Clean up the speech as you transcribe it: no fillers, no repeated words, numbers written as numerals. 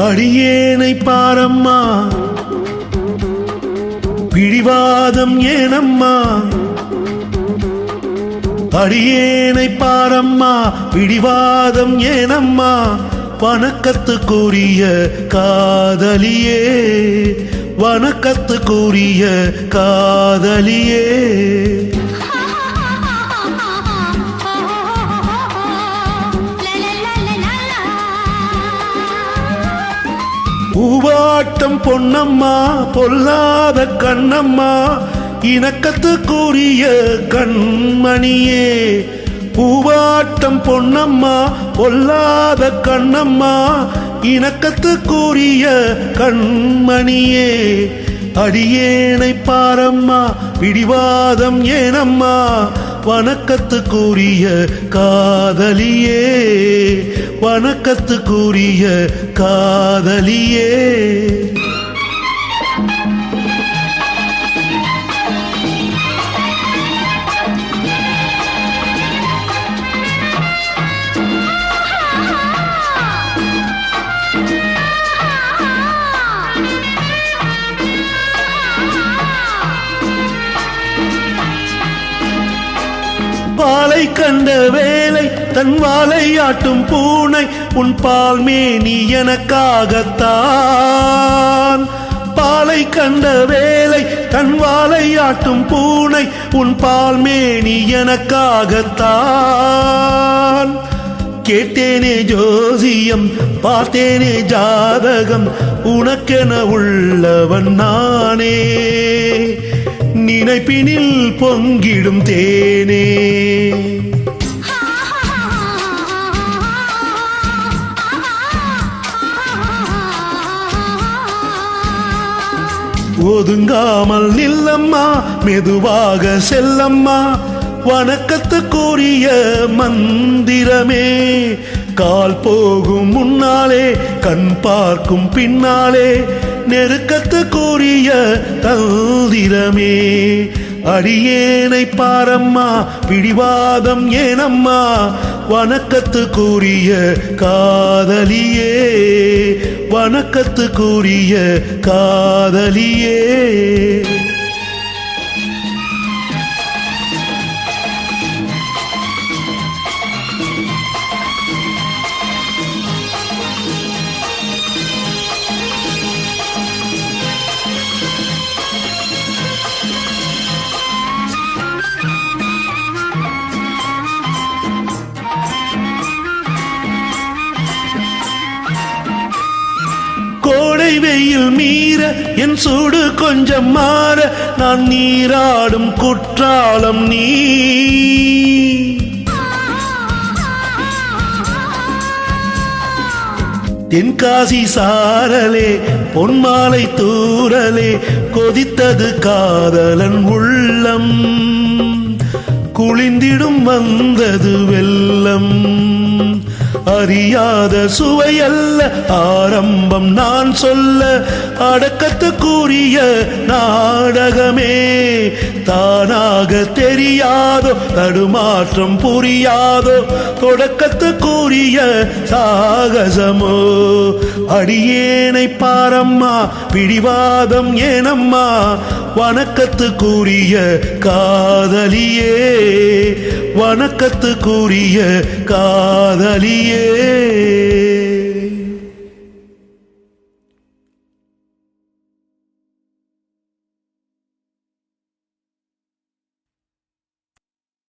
அடியேனை பாரம்மா, பிடிவாதம் ஏனம்மா? அடியேனை பாரம்மா, பிடிவாதம் ஏனம்மா? வணக்கத்துக்குரிய காதலியே, வணக்கத்துக்குரிய காதலியே. பூவாட்டம் பொன்னம்மா, பொல்லாத கண்ணம்மா, இணக்கத்துக்குரிய கண்மணியே. பூவாட்டம் பொன்னம்மா, பொல்லாத கண்ணம்மா, இணக்கத்துக்குரிய கண்மணியே. அடியேனை பாரம்மா, பிடிவாதம் ஏனம்மா? வணக்கத்துக்குரிய காதலியே, வணக்கத்துக்குரிய காதலியே. பாலை கண்ட வேலை தன் வாலை ஆட்டும் பூனை, உன் பால் மேனி எனக்காகத்தான். பாலை கண்ட வேலை தன் வாலை ஆட்டும் பூனை, உன் பால் மேனி எனக்காகத்தான். கேட்டேனே ஜோசியம், பார்த்தேனே ஜாதகம், உனக்கென உள்ளவன் நானே. நினைப்பினில் பொங்கிடும் தேனே. ஒதுங்காமல் நில்லம்மா, மெதுவாக செல்லம்மா, வணக்கத்துக்குரிய மந்திரமே. கால் போகும் முன்னாலே, கண் பார்க்கும் பின்னாலே, நெருக்கத்துக்குரிய தந்திரமே. அடியேனை பாரம்மா, பிடிவாதம் ஏனம்மா? வணக்கத்துக்குரிய காதலியே, வணக்கத்துக்குரிய காதலியே. கோடை வெயில் மீற என் சூடு கொஞ்சம் மாற, நான் நீராடும் குற்றாலம் நீ. தென்காசி சாரலே, பொன்மாலை தூரலே, கொதித்தது காதலன் உள்ளம். குளிந்திடும் வந்தது வெள்ளம். அறியாத சுவையல்ல ஆரம்பம் நான் சொல்ல, அடக்கத்துக்குரிய நாடகமே. தானாக தெரியாதோ, தடுமாற்றம் புரியாதோ, தொடக்கத்துக்குரிய சாகசமோ. அடியேனை பாரம்மா, பிடிவாதம் ஏனம்மா? வணக்கத்துக்குரிய காதலியே, வணக்கத்துக்குரிய காதலியே.